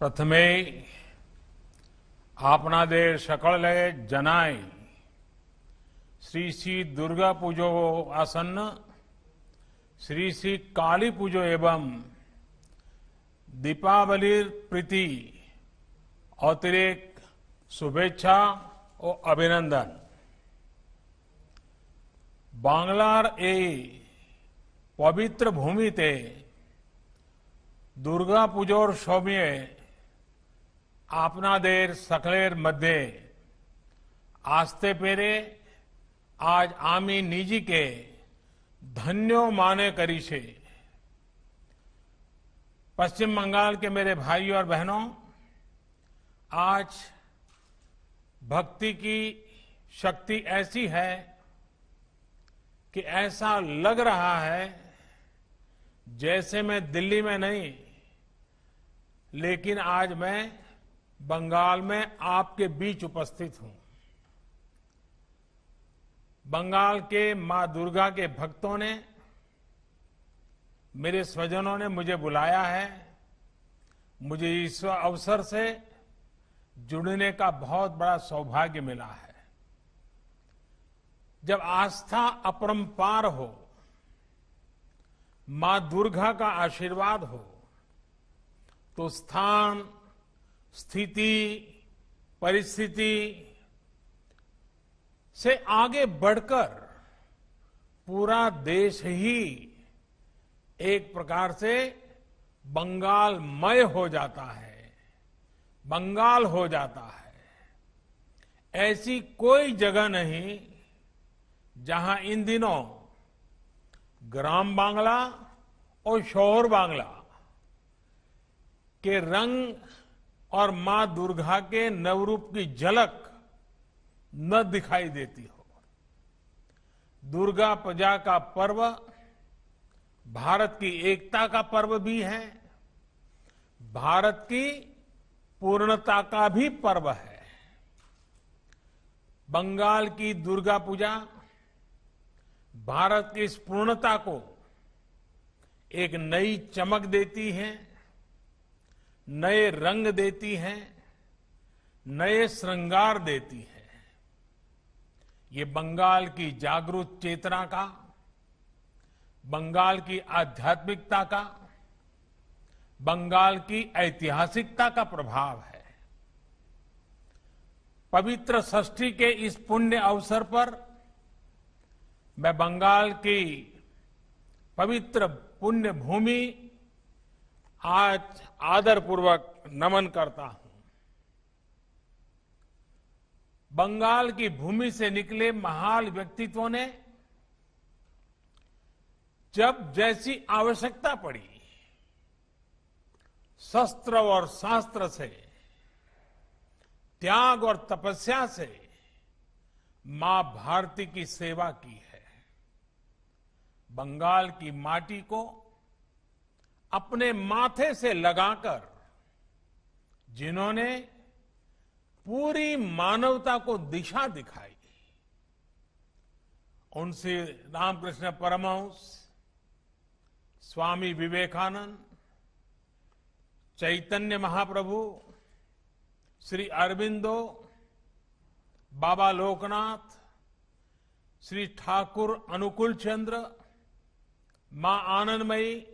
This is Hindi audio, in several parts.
प्रथमे आपनादेर सकले जनाय श्री श्री दुर्गा पूजो आसन्न श्री श्री काली पूजो एवं दीपावलीर प्रीति अतिरेक शुभेच्छा और अभिनंदन। बांग्लार ए पवित्र भूमिते दुर्गा पूजोर सौम्ये आपनादेर सकलेर मध्य आस्ते पेरे आज आमी निजी के धन्यो माने करी छे। पश्चिम बंगाल के मेरे भाइयों और बहनों, आज भक्ति की शक्ति ऐसी है कि ऐसा लग रहा है जैसे मैं दिल्ली में नहीं, लेकिन आज मैं बंगाल में आपके बीच उपस्थित हूं। बंगाल के मां दुर्गा के भक्तों ने, मेरे स्वजनों ने मुझे बुलाया है। मुझे इस अवसर से जुड़ने का बहुत बड़ा सौभाग्य मिला है। जब आस्था अपरंपार हो, मां दुर्गा का आशीर्वाद हो, तो स्थान, स्थिति, परिस्थिति से आगे बढ़कर पूरा देश ही एक प्रकार से बंगालमय हो जाता है, बंगाल हो जाता है। ऐसी कोई जगह नहीं जहां इन दिनों ग्राम बांग्ला और शहर बांग्ला के रंग और मां दुर्गा के नवरूप की झलक न दिखाई देती हो। दुर्गा पूजा का पर्व भारत की एकता का पर्व भी है, भारत की पूर्णता का भी पर्व है। बंगाल की दुर्गा पूजा भारत की इस पूर्णता को एक नई चमक देती है, नए रंग देती है, नए श्रृंगार देती है। ये बंगाल की जागरूक चेतना का, बंगाल की आध्यात्मिकता का, बंगाल की ऐतिहासिकता का प्रभाव है। पवित्र षष्ठी के इस पुण्य अवसर पर मैं बंगाल की पवित्र पुण्य भूमि आज आदरपूर्वक नमन करता हूं। बंगाल की भूमि से निकले महान व्यक्तित्वों ने जब जैसी आवश्यकता पड़ी, शस्त्र और शास्त्र से, त्याग और तपस्या से मां भारती की सेवा की है। बंगाल की माटी को अपने माथे से लगाकर जिन्होंने पूरी मानवता को दिशा दिखाई, उनसे रामकृष्ण परमहंस, स्वामी विवेकानंद, चैतन्य महाप्रभु, श्री अरविंदो, बाबा लोकनाथ, श्री ठाकुर अनुकूल चंद्र, मां आनंदमयी,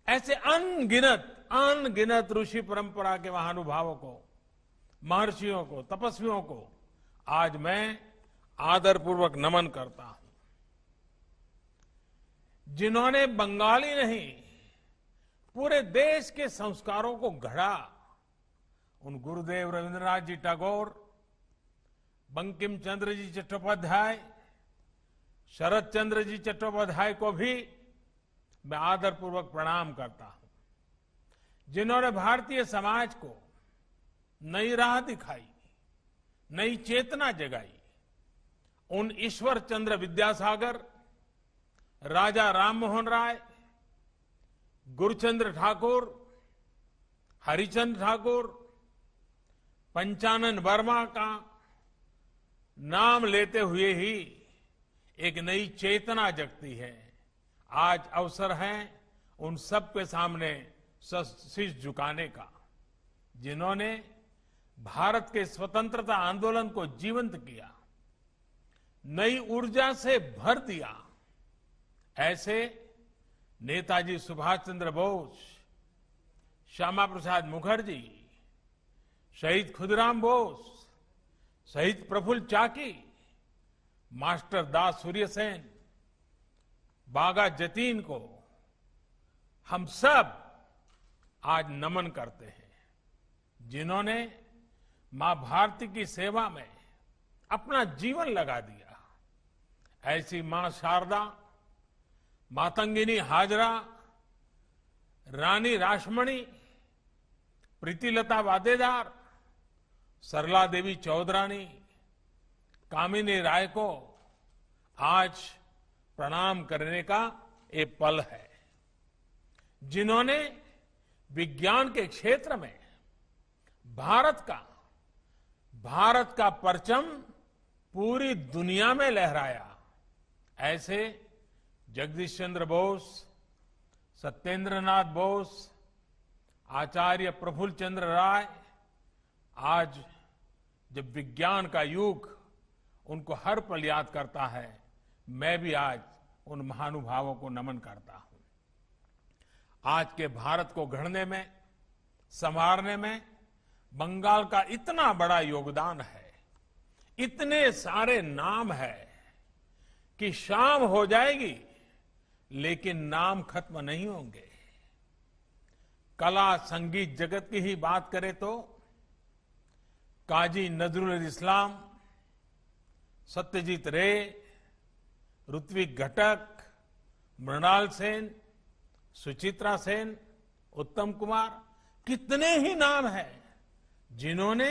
ऐसे अनगिनत ऋषि परंपरा के महानुभावों को, महर्षियों को, तपस्वियों को आज मैं आदरपूर्वक नमन करता हूं, जिन्होंने बंगाली नहीं पूरे देश के संस्कारों को गढ़ा। उन गुरुदेव रविंद्रनाथ जी टैगोर, बंकिम चंद्र जी चट्टोपाध्याय, शरद चंद्र जी चट्टोपाध्याय को भी मैं आदरपूर्वक प्रणाम करता हूं, जिन्होंने भारतीय समाज को नई राह दिखाई, नई चेतना जगाई। उन ईश्वर चंद्र विद्यासागर, राजा राममोहन राय, गुरुचंद्र ठाकुर, हरिचंद्र ठाकुर, पंचानन वर्मा का नाम लेते हुए ही एक नई चेतना जगती है। आज अवसर है उन सब के सामने शीश झुकाने का, जिन्होंने भारत के स्वतंत्रता आंदोलन को जीवंत किया, नई ऊर्जा से भर दिया, ऐसे नेताजी सुभाष चंद्र बोस, श्यामा प्रसाद मुखर्जी, शहीद खुदीराम बोस, शहीद प्रफुल्ल चाकी, मास्टर दास सूर्यसेन, बागा जतीन को हम सब आज नमन करते हैं, जिन्होंने मां भारती की सेवा में अपना जीवन लगा दिया। ऐसी मां शारदा, मातंगिनी हाजरा, रानी रासमणी, प्रीतिलता वादेदार, सरला देवी चौधरानी, कामिनी राय को आज प्रणाम करने का ये पल है, जिन्होंने विज्ञान के क्षेत्र में भारत का परचम पूरी दुनिया में लहराया। ऐसे जगदीश चंद्र बोस, सत्येंद्र नाथ बोस, आचार्य प्रफुल्ल चंद्र राय, आज जब विज्ञान का युग उनको हर पल याद करता है, मैं भी आज उन महानुभावों को नमन करता हूं। आज के भारत को गढ़ने में, संवारने में बंगाल का इतना बड़ा योगदान है, इतने सारे नाम है कि शाम हो जाएगी लेकिन नाम खत्म नहीं होंगे। कला संगीत जगत की ही बात करें तो काजी नजरुल इस्लाम, सत्यजीत रे, ऋत्विक घटक, मृणाल सेन, सुचित्रा सेन, उत्तम कुमार, कितने ही नाम हैं जिन्होंने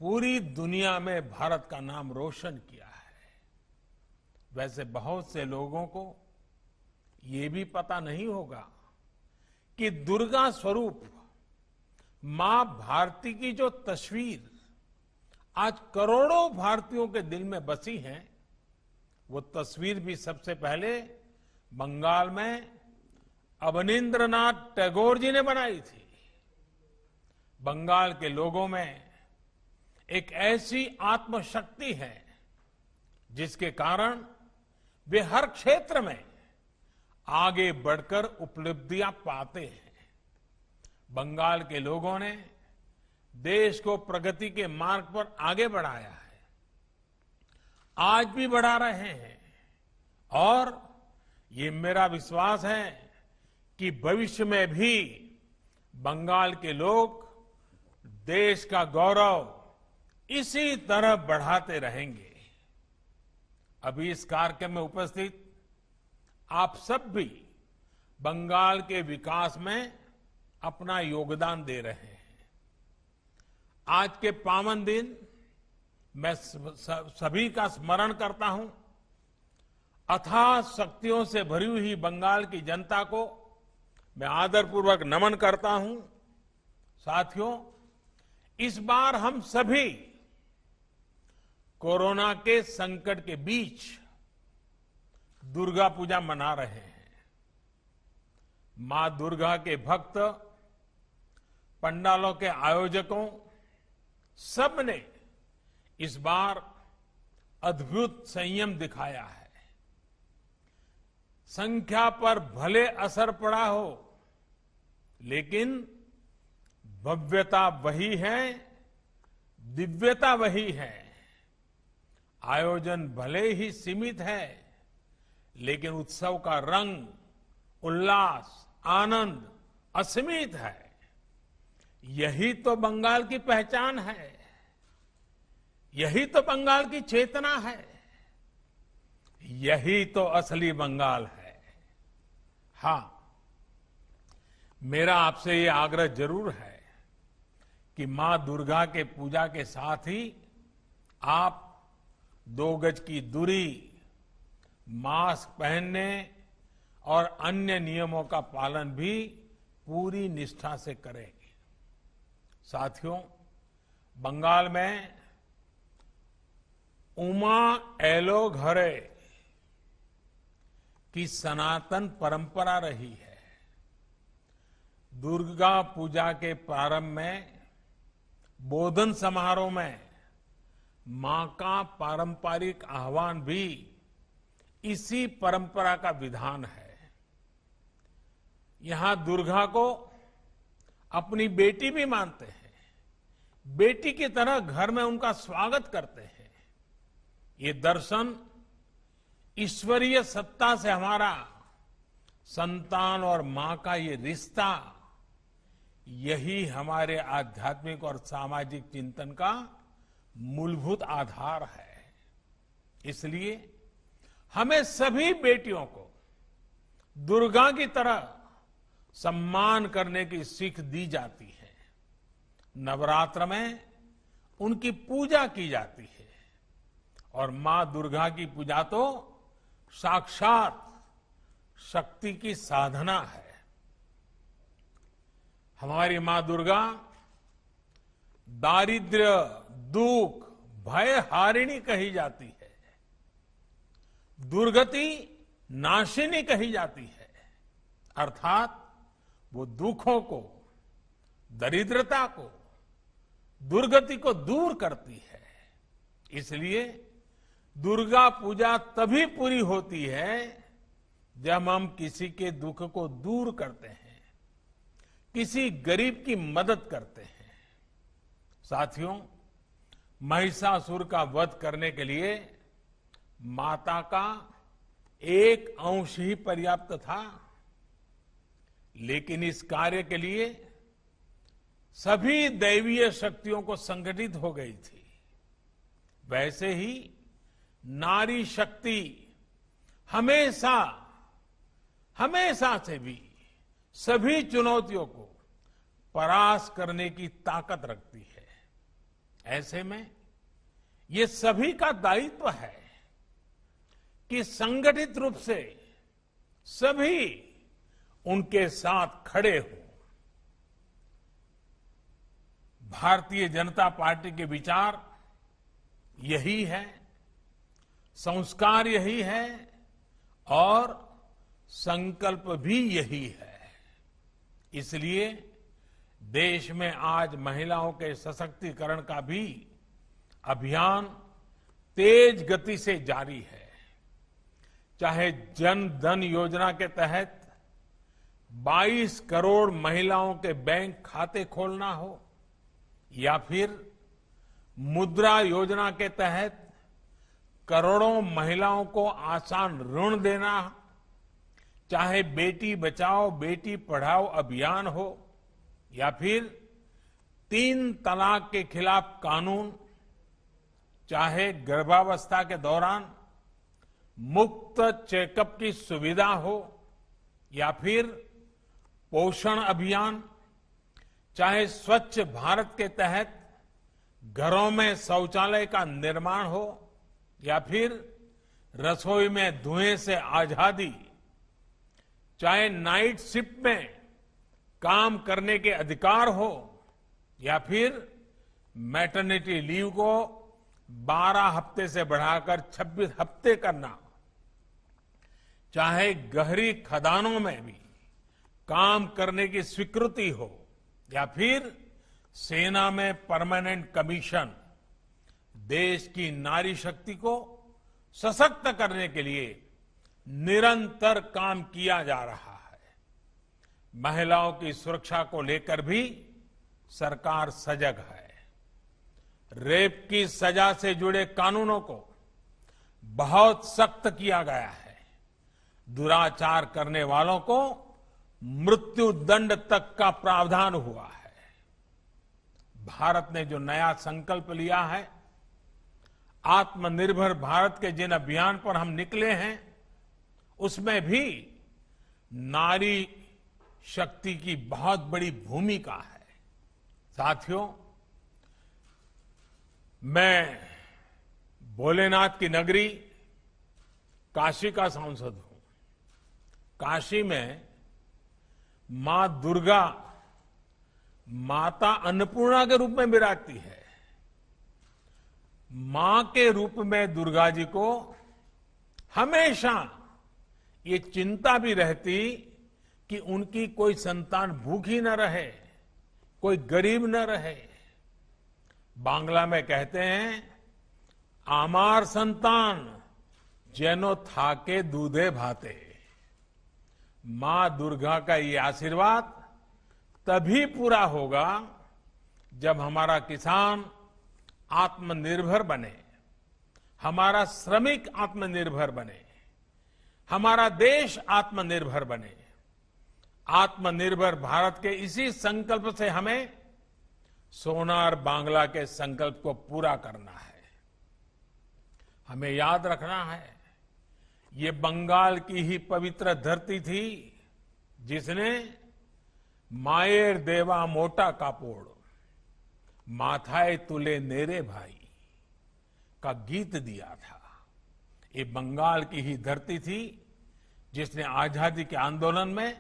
पूरी दुनिया में भारत का नाम रोशन किया है। वैसे बहुत से लोगों को ये भी पता नहीं होगा कि दुर्गा स्वरूप मां भारती की जो तस्वीर आज करोड़ों भारतीयों के दिल में बसी है, वो तस्वीर भी सबसे पहले बंगाल में अवनींद्रनाथ टैगोर जी ने बनाई थी। बंगाल के लोगों में एक ऐसी आत्मशक्ति है जिसके कारण वे हर क्षेत्र में आगे बढ़कर उपलब्धियां पाते हैं। बंगाल के लोगों ने देश को प्रगति के मार्ग पर आगे बढ़ाया है, आज भी बढ़ा रहे हैं, और ये मेरा विश्वास है कि भविष्य में भी बंगाल के लोग देश का गौरव इसी तरह बढ़ाते रहेंगे। अभी इस कार्यक्रम में उपस्थित आप सब भी बंगाल के विकास में अपना योगदान दे रहे हैं। आज के पावन दिन मैं सभी का स्मरण करता हूं। अथाह शक्तियों से भरी हुई बंगाल की जनता को मैं आदरपूर्वक नमन करता हूं। साथियों, इस बार हम सभी कोरोना के संकट के बीच दुर्गा पूजा मना रहे हैं। मां दुर्गा के भक्त, पंडालों के आयोजकों, सबने इस बार अद्भुत संयम दिखाया है। संख्या पर भले असर पड़ा हो, लेकिन भव्यता वही है, दिव्यता वही है। आयोजन भले ही सीमित है, लेकिन उत्सव का रंग, उल्लास, आनंद असीमित है। यही तो बंगाल की पहचान है, यही तो बंगाल की चेतना है, यही तो असली बंगाल है। हां, मेरा आपसे ये आग्रह जरूर है कि मां दुर्गा के पूजा के साथ ही आप 2 गज की दूरी, मास्क पहनने और अन्य नियमों का पालन भी पूरी निष्ठा से करें। साथियों, बंगाल में उमा एलो घरे की सनातन परंपरा रही है। दुर्गा पूजा के प्रारंभ में बोधन समारोह में मां का पारंपरिक आह्वान भी इसी परंपरा का विधान है। यहां दुर्गा को अपनी बेटी भी मानते हैं, बेटी की तरह घर में उनका स्वागत करते हैं। ये दर्शन ईश्वरीय सत्ता से हमारा संतान और मां का ये रिश्ता, यही हमारे आध्यात्मिक और सामाजिक चिंतन का मूलभूत आधार है। इसलिए हमें सभी बेटियों को दुर्गा की तरह सम्मान करने की सीख दी जाती है। नवरात्र में उनकी पूजा की जाती है और मां दुर्गा की पूजा तो साक्षात शक्ति की साधना है। हमारी मां दुर्गा दारिद्र्य, दुख, भय हारिणी कही जाती है, दुर्गति नाशिनी कही जाती है। अर्थात वो दुखों को, दरिद्रता को, दुर्गति को दूर करती है। इसलिए दुर्गा पूजा तभी पूरी होती है जब हम किसी के दुख को दूर करते हैं, किसी गरीब की मदद करते हैं। साथियों, महिषासुर का वध करने के लिए माता का एक अंश ही पर्याप्त था, लेकिन इस कार्य के लिए सभी दैवीय शक्तियों को संगठित हो गई थी। वैसे ही नारी शक्ति हमेशा से भी सभी चुनौतियों को परास्त करने की ताकत रखती है। ऐसे में ये सभी का दायित्व है कि संगठित रूप से सभी उनके साथ खड़े हों। भारतीय जनता पार्टी के विचार यही है, संस्कार यही है और संकल्प भी यही है। इसलिए देश में आज महिलाओं के सशक्तिकरण का भी अभियान तेज गति से जारी है। चाहे जन धन योजना के तहत 22 करोड़ महिलाओं के बैंक खाते खोलना हो, या फिर मुद्रा योजना के तहत करोड़ों महिलाओं को आसान ऋण देना, चाहे बेटी बचाओ बेटी पढ़ाओ अभियान हो, या फिर 3 तलाक के खिलाफ कानून, चाहे गर्भावस्था के दौरान मुफ्त चेकअप की सुविधा हो, या फिर पोषण अभियान, चाहे स्वच्छ भारत के तहत घरों में शौचालय का निर्माण हो, या फिर रसोई में धुएं से आजादी, चाहे नाइट शिफ्ट में काम करने के अधिकार हो, या फिर मैटरनिटी लीव को 12 हफ्ते से बढ़ाकर 26 हफ्ते करना, चाहे गहरी खदानों में भी काम करने की स्वीकृति हो, या फिर सेना में परमानेंट कमीशन, देश की नारी शक्ति को सशक्त करने के लिए निरंतर काम किया जा रहा है। महिलाओं की सुरक्षा को लेकर भी सरकार सजग है। रेप की सजा से जुड़े कानूनों को बहुत सख्त किया गया है। दुराचार करने वालों को मृत्यु दंड तक का प्रावधान हुआ है। भारत ने जो नया संकल्प लिया है, आत्मनिर्भर भारत के जिन अभियान पर हम निकले हैं, उसमें भी नारी शक्ति की बहुत बड़ी भूमिका है। साथियों, मैं भोलेनाथ की नगरी काशी का सांसद हूं। काशी में मां दुर्गा माता अन्नपूर्णा के रूप में विराजती है। मां के रूप में दुर्गा जी को हमेशा ये चिंता भी रहती कि उनकी कोई संतान भूखी न रहे, कोई गरीब न रहे। बांग्ला में कहते हैं, आमार संतान जेनो थाके दूधे भाते। मां दुर्गा का ये आशीर्वाद तभी पूरा होगा जब हमारा किसान आत्मनिर्भर बने, हमारा श्रमिक आत्मनिर्भर बने, हमारा देश आत्मनिर्भर बने। आत्मनिर्भर भारत के इसी संकल्प से हमें सोनार बांग्ला के संकल्प को पूरा करना है। हमें याद रखना है, ये बंगाल की ही पवित्र धरती थी जिसने मायर देवा मोटा कापोड़ माथाए तुले नेरे भाई का गीत दिया था। ये बंगाल की ही धरती थी जिसने आजादी के आंदोलन में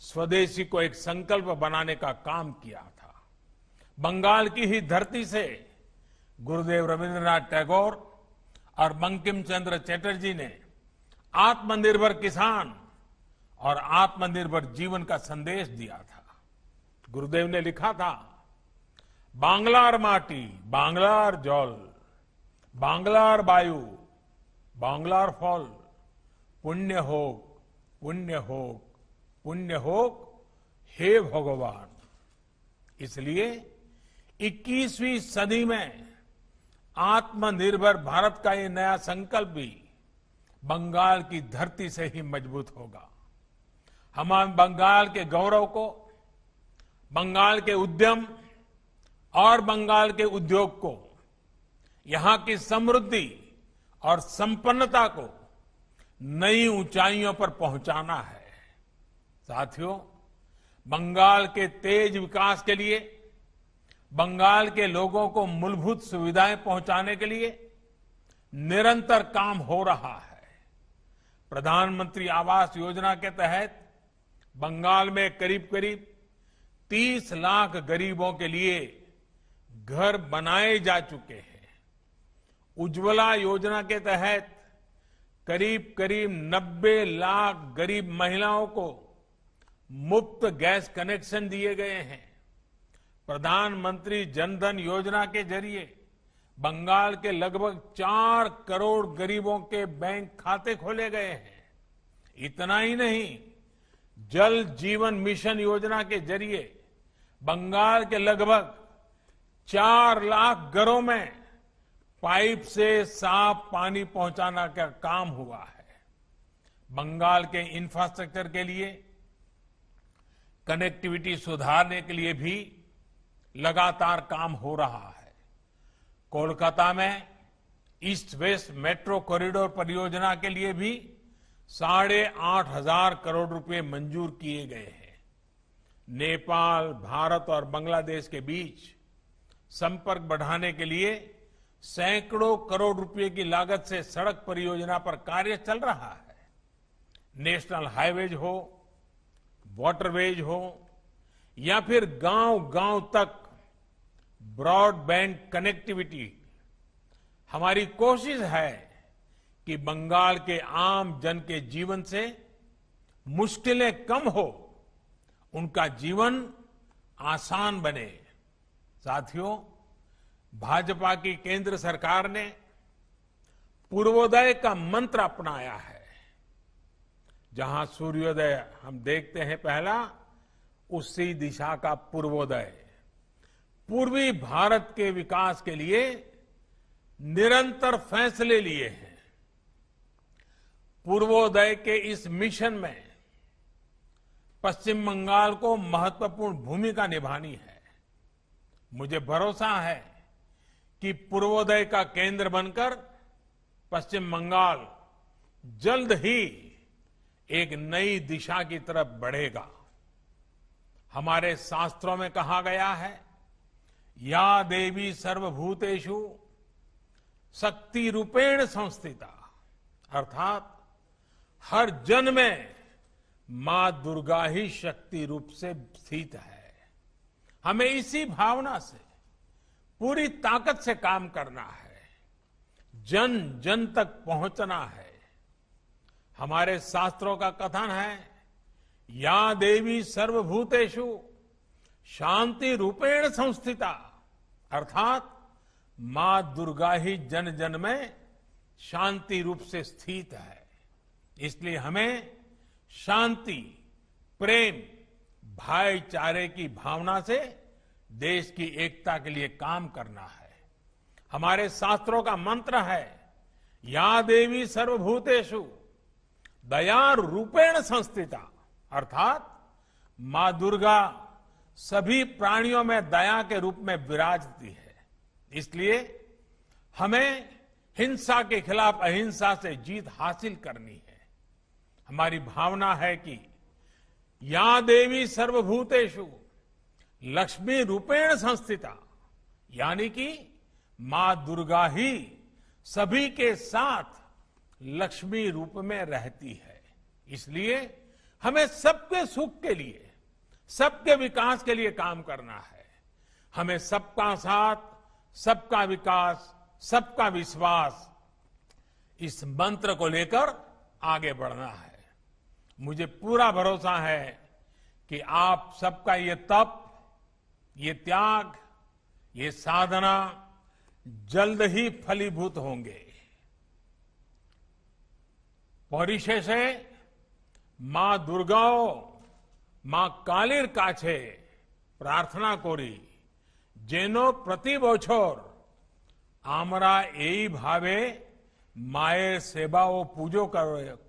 स्वदेशी को एक संकल्प बनाने का काम किया था। बंगाल की ही धरती से गुरुदेव रविंद्रनाथ टैगोर और बंकिम चंद्र चटर्जी ने आत्मनिर्भर किसान और आत्मनिर्भर जीवन का संदेश दिया था। गुरुदेव ने लिखा था, बांग्लार माटी बांग्लार जल, बांग्लार वायु बांग्लार फल, पुण्य होक पुण्य होक पुण्य होक हे भगवान। इसलिए 21वीं सदी में आत्मनिर्भर भारत का ये नया संकल्प भी बंगाल की धरती से ही मजबूत होगा। हम बंगाल के गौरव को, बंगाल के उद्यम और बंगाल के उद्योग को, यहां की समृद्धि और संपन्नता को नई ऊंचाइयों पर पहुंचाना है। साथियों, बंगाल के तेज विकास के लिए, बंगाल के लोगों को मूलभूत सुविधाएं पहुंचाने के लिए निरंतर काम हो रहा है। प्रधानमंत्री आवास योजना के तहत बंगाल में करीब करीब 30 लाख गरीबों के लिए घर बनाए जा चुके हैं। उज्ज्वला योजना के तहत करीब करीब 90 लाख गरीब महिलाओं को मुफ्त गैस कनेक्शन दिए गए हैं। प्रधानमंत्री जनधन योजना के जरिए बंगाल के लगभग 4 करोड़ गरीबों के बैंक खाते खोले गए हैं। इतना ही नहीं, जल जीवन मिशन योजना के जरिए बंगाल के लगभग 4 लाख घरों में पाइप से साफ पानी पहुंचाना का काम हुआ है। बंगाल के इंफ्रास्ट्रक्चर के लिए, कनेक्टिविटी सुधारने के लिए भी लगातार काम हो रहा है। कोलकाता में ईस्ट वेस्ट मेट्रो कॉरिडोर परियोजना के लिए भी 8,500 करोड़ रुपए मंजूर किए गए हैं। नेपाल, भारत और बांग्लादेश के बीच संपर्क बढ़ाने के लिए सैकड़ों करोड़ रुपए की लागत से सड़क परियोजना पर कार्य चल रहा है। नेशनल हाईवेज हो, वाटरवेज हो या फिर गांव-गांव तक ब्रॉडबैंड कनेक्टिविटी, हमारी कोशिश है कि बंगाल के आम जन के जीवन से मुश्किलें कम हो, उनका जीवन आसान बने। साथियों, भाजपा की केंद्र सरकार ने पूर्वोदय का मंत्र अपनाया है। जहां सूर्योदय हम देखते हैं पहला, उसी दिशा का पूर्वोदय। पूर्वी भारत के विकास के लिए निरंतर फैसले लिए हैं। पूर्वोदय के इस मिशन में पश्चिम बंगाल को महत्वपूर्ण भूमिका निभानी है। मुझे भरोसा है कि पूर्वोदय का केंद्र बनकर पश्चिम बंगाल जल्द ही एक नई दिशा की तरफ बढ़ेगा। हमारे शास्त्रों में कहा गया है, या देवी सर्वभूतेषु शक्ति रूपेण संस्थिता, अर्थात हर जन में मां दुर्गा ही शक्ति रूप से स्थित है। हमें इसी भावना से पूरी ताकत से काम करना है, जन जन तक पहुंचना है। हमारे शास्त्रों का कथन है, या देवी सर्वभूतेषु शांति रूपेण संस्थिता, अर्थात मां दुर्गा ही जन जन में शांति रूप से स्थित है। इसलिए हमें शांति, प्रेम, भाईचारे की भावना से देश की एकता के लिए काम करना है। हमारे शास्त्रों का मंत्र है, या देवी सर्वभूतेषु दया रूपेण संस्थिता, अर्थात मां दुर्गा सभी प्राणियों में दया के रूप में विराजती है। इसलिए हमें हिंसा के खिलाफ अहिंसा से जीत हासिल करनी है। हमारी भावना है कि या देवी सर्वभूतेषु लक्ष्मी रूपेण संस्थिता, यानी कि मां दुर्गा ही सभी के साथ लक्ष्मी रूप में रहती है। इसलिए हमें सबके सुख के लिए, सबके विकास के लिए काम करना है। हमें सबका साथ, सबका विकास, सबका विश्वास, इस मंत्र को लेकर आगे बढ़ना है। मुझे पूरा भरोसा है कि आप सबका ये तप, ये त्याग, ये साधना जल्द ही फलीभूत होंगे। परिशेषे मां दुर्गाओ मां कालीर काछे प्रार्थना करी जेनो प्रति बछर आमरा এই ভাবে মায়ের সেবা ও পুজো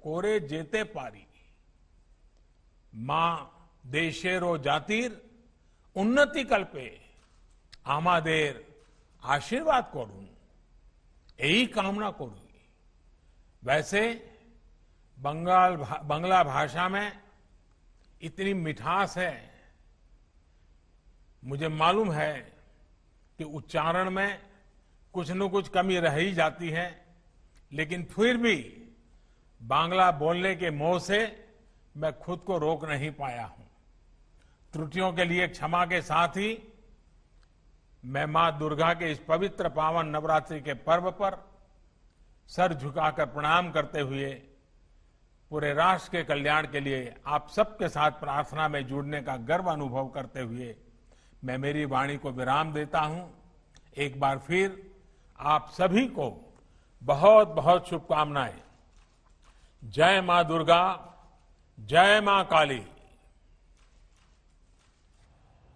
করে যেতে পারি। মা দেশের ও জাতির উন্নতি কল্পে আমাদের आशीर्वाद করুন, यही कामना करूं। वैसे बंगला भाषा में इतनी मिठास है, मुझे मालूम है कि उच्चारण में कुछ न कुछ कमी रह ही जाती है, लेकिन फिर भी बांग्ला बोलने के मोह से मैं खुद को रोक नहीं पाया हूं। त्रुटियों के लिए क्षमा के साथ ही मैं मां दुर्गा के इस पवित्र पावन नवरात्रि के पर्व पर सर झुकाकर प्रणाम करते हुए पूरे राष्ट्र के कल्याण के लिए आप सबके साथ प्रार्थना में जुड़ने का गर्व अनुभव करते हुए मैं मेरी वाणी को विराम देता हूं। एक बार फिर आप सभी को बहुत बहुत शुभकामनाएं। जय मां दुर्गा, जय मां काली।